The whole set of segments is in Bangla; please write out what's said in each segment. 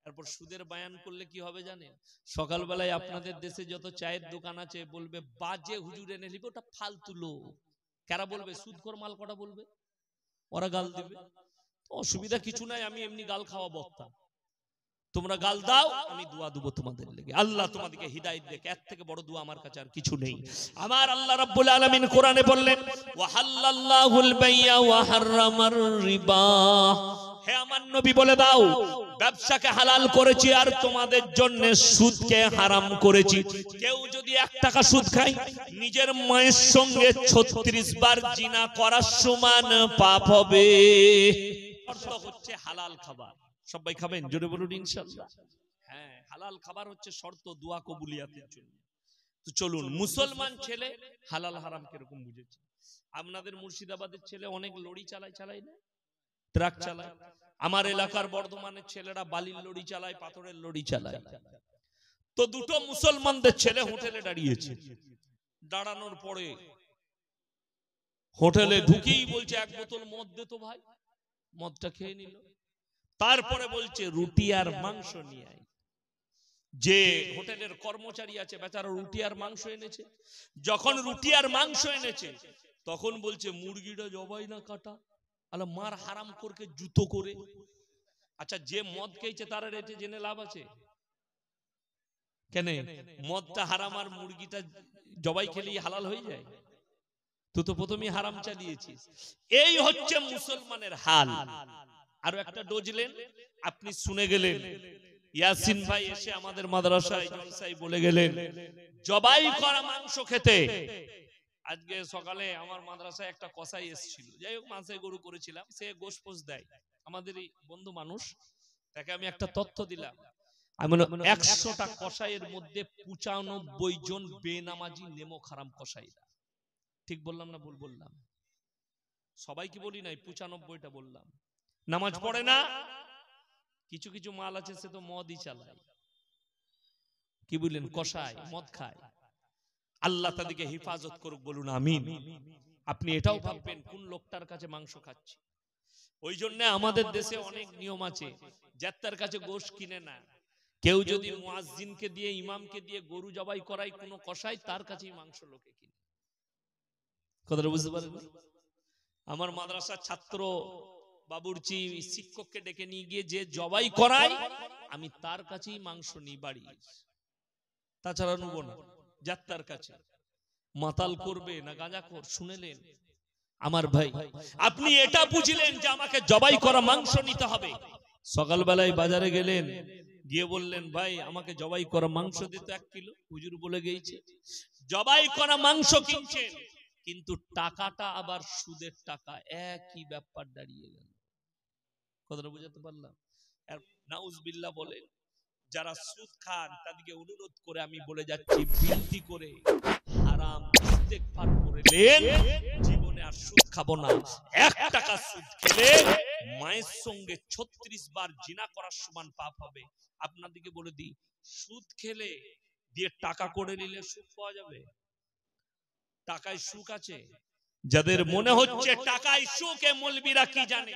তারপর সুদের বায়ান করলে কি হবে জানেন? সকালবেলায় আপনাদের দেশে যত চায়ের দোকান আছে বলবে বাজে হুজুর এনে নিবে, ওটা ফালতু লোক। কারা বলবে? সুদখোর মাল কটা বলবে, ওরা গাল দিবে। অসুবিধা কিছু নাই, আমি এমনি গাল খাওয়া বক্তা। তোমরা গাল দাও, আমি দোয়া দেব তোমাদের লেগে, আল্লাহ তোমাদেরকে হিদায়াত দেখ। এর থেকে বড় দোয়া আমার কাছে আর কিছু নেই। আমার আল্লাহ রাব্বুল আলামিন কোরআনে বললেন, ওয়া হাল্লাল্লাহুল বাইয়া ওয়া হাররামার রিবা। হে আমার নবী বলে দাও, ব্যবসাকে হালাল করেছি আর তোমাদের জন্য সুদকে হারাম করেছি। কেউ যদি 1 টাকা সুদ খায়, নিজের মায়ের সঙ্গে 36 বার জিনা করার সমান পাপ হবে। শর্ত হচ্ছে হালাল খাবার। সবাই খাবেন? জোরে বলুন ইনশাআল্লাহ। হ্যাঁ, হালাল খাবার হচ্ছে শর্ত দোয়া কবুলিয়াতের জন্য। তো চলুন, মুসলমান ছেলে হালাল হারাম কিরকম বুঝেছে? আপনাদের মুর্শিদাবাদের ছেলে অনেক লরি চালায় না, ট্রাক চালায়। আমার এলাকার বর্ধমানের ছেলেরা বালির লরি চালায়, পাথরের লরি চালায়। তো দুটো মুসলমানদের ছেলে হোটেলে দাঁড়িয়েছে। দাঁড়ানোর পরে হোটেলে ঢুকেই বলছে, 1 বোতল মদ দে তো ভাই। মদটা খেয়ে নিল। তারপরে বলছে রুটি আর মাংস নিয়ে আয়। যে হোটেলের কর্মচারী আছে বেচারা রুটি আর মাংস এনেছে। যখন রুটি আর মাংস এনেছে তখন বলছে মুরগিটা জবাই না কাটা। আলা মার হারাম করকে জুতো করে। আচ্ছা, যে মদ খেয়েছে তার রেটে জেনে লাভ আছে? কেন? মদটা হারাম আর মুরগিটা জবাই খেলেই হালাল হয়ে যায়? তুই তো প্রথমেই হারাম চালিয়েছিস। এই হচ্ছে মুসলমানের হাল। আরো একটা ডোজলেন, আপনি শুনে গেলেন। ইয়াসিন ভাই এসে আমাদের মাদ্রাসায় জলসায় বলে গেলেন জবাই করা মাংস খেতে। আজকে সকালে আমার মাদ্রাসায় একটা কসাই এসেছিল, যাই হোক মাংসে গরু করেছিলাম, সে গোশত পোষ দেয়, আমাদেরই বন্ধু মানুষ। তাকে আমি একটা তথ্য দিলাম, আমি 100টা কসাইয়ের মধ্যে 95 জন বেনামাজি নেমক হারাম কসাইরা। ঠিক বললাম না ভুল বললাম? সবাই কি বলি নাই, 95টা বললাম। নামাজ পড়ে না। কিছু কিছু মাল আছে সে তো মদই চালায়, কি বললেন, কসাই মদ খায়। আল্লাহ তাদেরকে হেফাজত করুক, বলুন আমিন। আপনি এটাও ভাববেন কোন লোকটার কাছে মাংস খাচ্ছি। ওই জন্য আমাদের দেশে অনেক নিয়ম আছে, যার কাছে গোশত কিনে না। কেউ যদি মুয়াজ্জিনকে দিয়ে ইমামকে দিয়ে গরু জবাই করায় কোনো কসাই, তার কাছেই মাংস লোকে কিনে। কথাটা বুঝতে পারেন? আমার মাদ্রাসার ছাত্র বাবুর্চি শিক্ষককে ডেকে নিয়ে গিয়ে যে জবাই করায় আমি তার কাছেই মাংস নিই বাড়ি, তাছাড়া নেব না। যাত্রার কাছে মাতাল করবে না গাঁজাখোর, শুনেলেন আমার ভাই? আপনি এটা বুঝলেন যে আমাকে জবাই করা মাংস নিতে হবে। সকালবেলায় বাজারে গেলেন, গিয়ে বললেন ভাই আমাকে জবাই করা মাংস দিতে 1 কিলো। হুজুর বলে গেছে জবাই করা মাংস কিনছেন, কিন্তু টাকাটা আবার সুদের টাকা। একই ব্যাপার দাঁড়িয়ে গেল। কথাটা বুঝাতে পারলাম? নাউজুবিল্লাহ বলেন, যারা সুদ খান তাদেরকে অনুরোধ করে আমি বলে যাচ্ছি, বিনতি করে হারাম ইস্তেগফার করে নেন, জীবনে আর সুদ খাবো না। 1 টাকা সুদ খেলে মায়ের সঙ্গে 36 বার জিনা করার সমান পাপ হবে। আপনাদেরকে বলে দিই, সুদ খেলে দিয়ে টাকা করে নিলে সুখ পাওয়া যাবে? টাকায় সুখ আছে? যাদের মনে হচ্ছে টাকায় সুখ, এ মৌলবীরা কি জানে?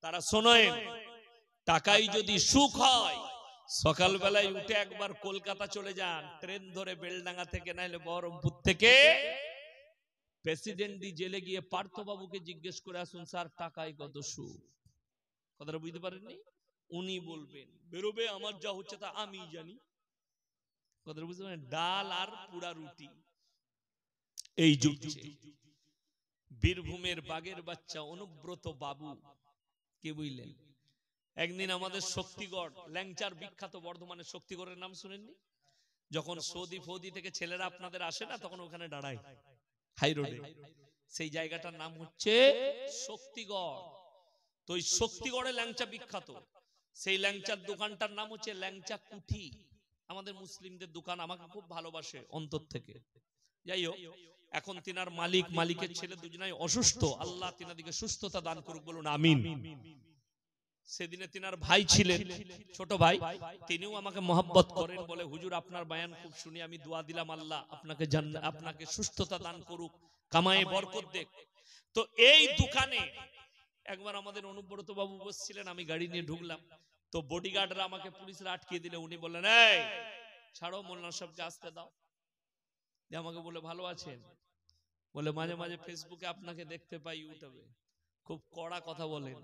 তারা শোনেন, টাকায় যদি সুখ হয়, সকালবেলায় উঠে একবার কলকাতা চলে যান, ট্রেন ধরে বেলডাঙ্গা থেকে নাইলে বহরমপুর থেকে প্রেসিডেন্ট জেলে গিয়ে পার্থবাবুকে জিজ্ঞেস করে আসুন, স্যার টাকায় কত সুখ? কথাটা বুঝতে পারেননি? উনি বলবেন, বেরোবে আমার যা হচ্ছে তা আমি জানি। কথাটা বুঝতে পারেন? ডাল আর পুরা রুটি এই জুটছে। বীরভূমের বাগের বাচ্চা অনুব্রত বাবু, কে বুঝলেন? একদিন আমাদের শক্তিগড়, ল্যাংচার বিখ্যাত বর্ধমানের শক্তিগড়ের নাম শুনেননি? যখন সৌদি ফৌদি থেকে ছেলেরা আপনাদের আসে না, তখন ওখানে দাঁড়ায় হাই রোডে। সেই জায়গাটার নাম হচ্ছে শক্তিগড়। তো ওই শক্তিগড়ে ল্যাংচা বিখ্যাত। সেই ল্যাংচার দোকানটার নাম হচ্ছে ল্যাংচা কুঠি। আমাদের মুসলিমদের দোকান, আমাকে খুব ভালোবাসে অন্তর থেকে। যাই হোক, এখন তিনার মালিকের ছেলে দুজনাই অসুস্থ। আল্লাহ তিনাদিকে সুস্থতা দান করুক, বলুন আমিন। সেদিনে তিনার ভাই ছিলেন, ছোট ভাই, তিনিও আমাকে মহব্বত করেন, বলে হুজুর আপনার বয়ান খুব শুনি, আমি দোয়া দিলাম আল্লাহ আপনাকে সুস্থতা দান করুক, কামায়ে বরকত দেখ। তো এই দোকানে একবার আমাদের অনুব্রত বাবু বসছিলেন, আমি গাড়ি নিয়ে ঢুকলাম। তো বডিগার্ডরা আমাকে পুলিশরা আটকে দিলে উনি বললেন, এই ছাড়ো, মোল্লা সাহেবকে আসতে দাও। আমাকে বলে, ভালো আছেন? বলে, মাঝে মাঝে ফেসবুকে আপনাকে দেখতে পাই, ইউটিউবে খুব কড়া কথা বলেন।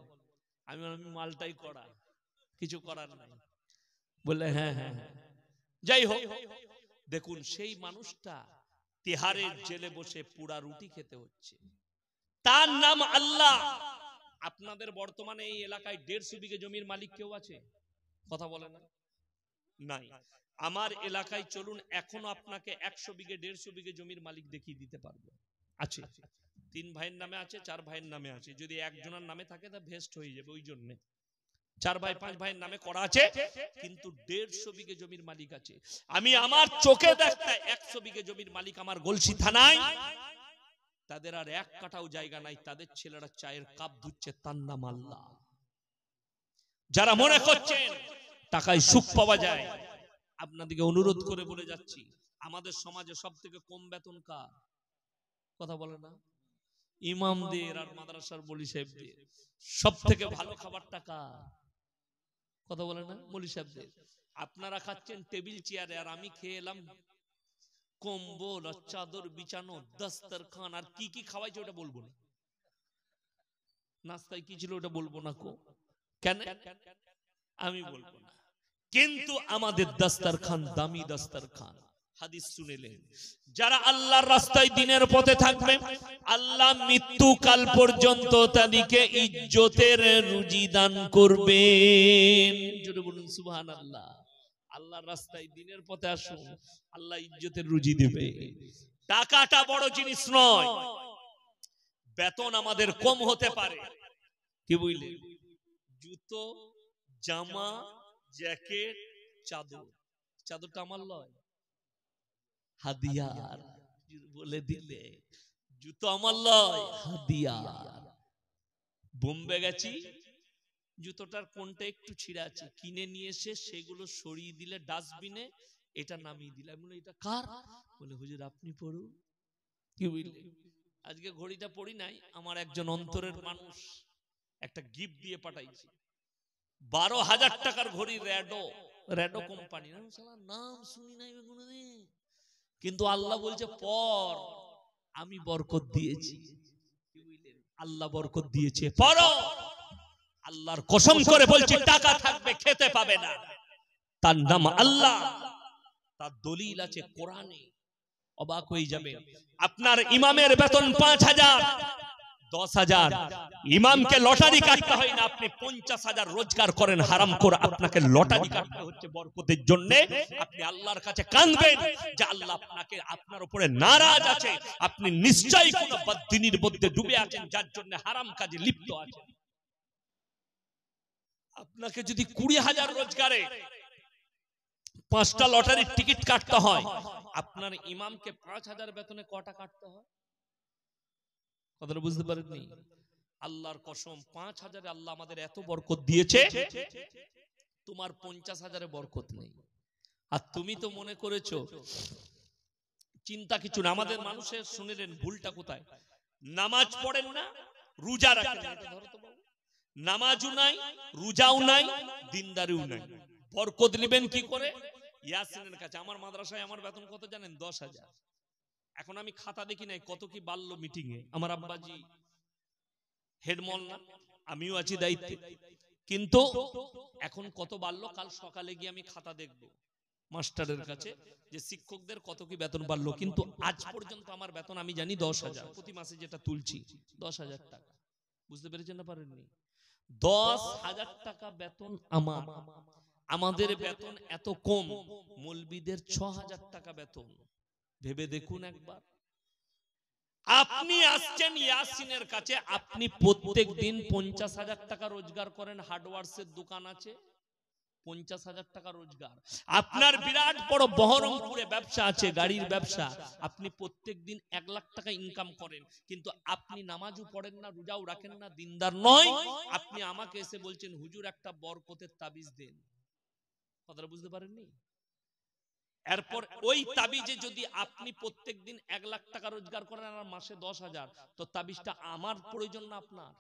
আমি মালটাই কড়া, কিছু করার নাই। বলে, হ্যাঁ হ্যাঁ হ্যাঁ। যাই হোক, দেখুন সেই মানুষটা তিহারের জেলে বসে পুরা রুটি খেতে হচ্ছে, তার নাম আল্লাহ। আপনাদের বর্তমানে এই এলাকায় 150 বিঘে জমির মালিক কেউ আছে? কথা বলে না, নাই। আমার এলাকায় চলুন, এখনো আপনাকে 100 বিঘে 150 বিঘে জমির মালিক দেখিয়ে দিতে পারবো। আছে, 3 ভাইয়ের নামে আছে, 4 ভাইয়ের নামে আছে। যদি একজনের নামে থাকে তা ভেস্ট হয়ে যাবে, ওই জন্য 4 ভাই 5 ভাইয়ের নামে করা আছে, কিন্তু 150 বিঘে জমির মালিক আছে। আমি আমার চোখে দেখতে 100 বিঘে জমির মালিক আমার গলসি থানায়, তাদের আর 1 কাঠাও জায়গা নাই, তাদের ছেলেরা চায়ের কাপ ধুচ্ছে, তার নাম আল্লাহ। যারা মনে করছেন টাকায় সুখ পাওয়া যায়, আপনাদেরকে অনুরোধ করে বলে যাচ্ছি, আমাদের সমাজে সব থেকে কম বেতন কার? কথা বলে না, ইমামদের আর মাদ্রাসার মৌলী সাহেবদের। সব থেকে ভালো খাবার টাকা, কথা বলে না, মৌলী সাহেবদের। আপনারা খাচ্ছেন টেবিল চেয়ারে, আর আমি খেয়ে এলাম কম্বল আর চাদর বিছানো, দস্তরখান, আর কি কি খাওয়াইছে ওটা বলবো না, নাস্তায় কি ছিল ওটা বলবো না। কেন আমি বলবো না, কিন্তু আমাদের দস্তরখান দামি দস্তরখান। হাদিস শুনেলেন, যারা আল্লাহর রাস্তায় দিনের পথে থাকবে, আল্লাহ মৃত্যুকাল পর্যন্ত তাদেরকে ইজ্জতের রুজি দান করবেন। জোরে বলুন সুবহানাল্লাহ। আল্লাহর রাস্তায় দিনের পথে আসুন, আল্লাহ ইজ্জতের রুজি দেবে। টাকাটা বড় জিনিস নয়, বেতন আমাদের কম হতে পারে, কি বুঝলেন? জুতো, জামা, জ্যাকেট, চাদর, চাদরটা আমার লয়, হাদিয়ার বলে দিলে। জুতো আমার লয়, হাদিয়ার। বোম্বে গেছি, জুতোটার কোনটা একটু ছিঁড়া আছে, কিনে নিয়ে এসে সেগুলো সরিয়ে দিলে ডাস্টবিনে, এটা নামিয়ে দিলাম। বলে, এটা কার? বলে, হুজুর আপনি পড়ুন। কি বুঝলেন? আজকে ঘড়িটা পড়ি নাই, আমার একজন অন্তরের মানুষ একটা গিফট দিয়ে পাঠাইছে, 12,000 টাকার ঘড়ি, রেডো, রেডো কোম্পানি, নাম শুনি নাই কোনোদিন, কিন্তু আল্লাহ বলছে পর, আমি বরকত দিয়েছি। আল্লাহ বরকত দিয়েছে, পড়ো। আল্লাহর কসম করে বলছি, টাকা থাকবে খেতে পাবে না, তার নাম আল্লাহ, তার দলিল আছে কোরআনে। অবাক হয়ে যাবে, আপনার ইমামের বেতন 5,000, 10,000। ইমামকে লটারি কাটতে হয় না, আপনি 50,000 রোজগার করেন হারাম করে, আপনাকে লটারি কাটতে হচ্ছে বরকতের জন্য। আপনি আল্লাহর কাছে কাঁদবেন যে আল্লাহ আপনাকে, আপনার উপরে নারাজ আছে, আপনি নিশ্চয়ই কোনো বদদিনীর মধ্যে ডুবে আছেন, যার জন্য হারাম কাজে লিপ্ত আছেন। আপনাকে যদি 20,000 রোজগারে 5টা লটারির টিকিট কাটতে হয়, আপনার ইমামকে 5,000 বেতনে কটা কাটতে হয়? কথাটা বুঝতে পারেননি? আল্লাহর কসম, 5,000 আল্লাহ আমাদের এত বরকত দিয়েছে, তোমার 50,000 বরকত নেই। আর তুমি তো মনে করেছো, চিন্তা কিছু না। আমাদের মানুষের শুনেলেন ভুলটা কোথায়? নামাজ পড়েন না, রোজা রাখেন না। ধরো তো বাবু, নামাজও নাই, রোজাও নাই, দিনদারিও নাই, বরকত নেবেন কি করে? ইয়াসিনের কাছে। আমার মাদ্রাসায় আমার বেতন কত জানেন? 10,000। এখন আমি খাতা দেখি নাই কত কি বাড়লো মিটিং এ, আমার আব্বাজি হেডমল না, আমিও আছি দায়িত্বে, কিন্তু এখন কত বাড়লো কাল সকালে গিয়ে আমি খাতা দেখবো মাস্টারের কাছে, যে শিক্ষকদের কত কি বেতন বাড়লো। কিন্তু আজ পর্যন্ত আমার বেতন আমি জানি 10,000, প্রতি মাসে যেটা তুলছি 10,000 টাকা। বুঝতে পেরেছেন না পারেননি? 10,000 টাকা বেতন আমার। আমাদের বেতন এত কম, মৌলবীদের 6,000 টাকা বেতন। ভেবে দেখুন একবার। আপনি আসছেন ইয়াসিনের কাছে, আপনি প্রত্যেক দিন 50,000 টাকা রোজগার করেন, হার্ডওয়ার্সের দোকান আছে, 50,000 টাকা রোজগার। আপনার বিরাট বড় বহরমপুরে ব্যবসা আছে, গাড়ির ব্যবসা, আপনি প্রত্যেক দিন 1 লাখ টাকা ইনকাম করেন, কিন্তু আপনি নামাজও পড়েন না, রোজাও রাখেন না, দিনদার নয়। আপনি আমাকে এসে বলছেন হুজুর একটা বরকতের তাবিজ দেন। কথাটা বুঝতে পারেননি? এরপর ওই তাবিজে যদি আপনি প্রত্যেক দিন 1 লাখ টাকা রোজগার করেন আর মাসে 10,000, তো তাবিজটা আমার প্রয়োজন না আপনার?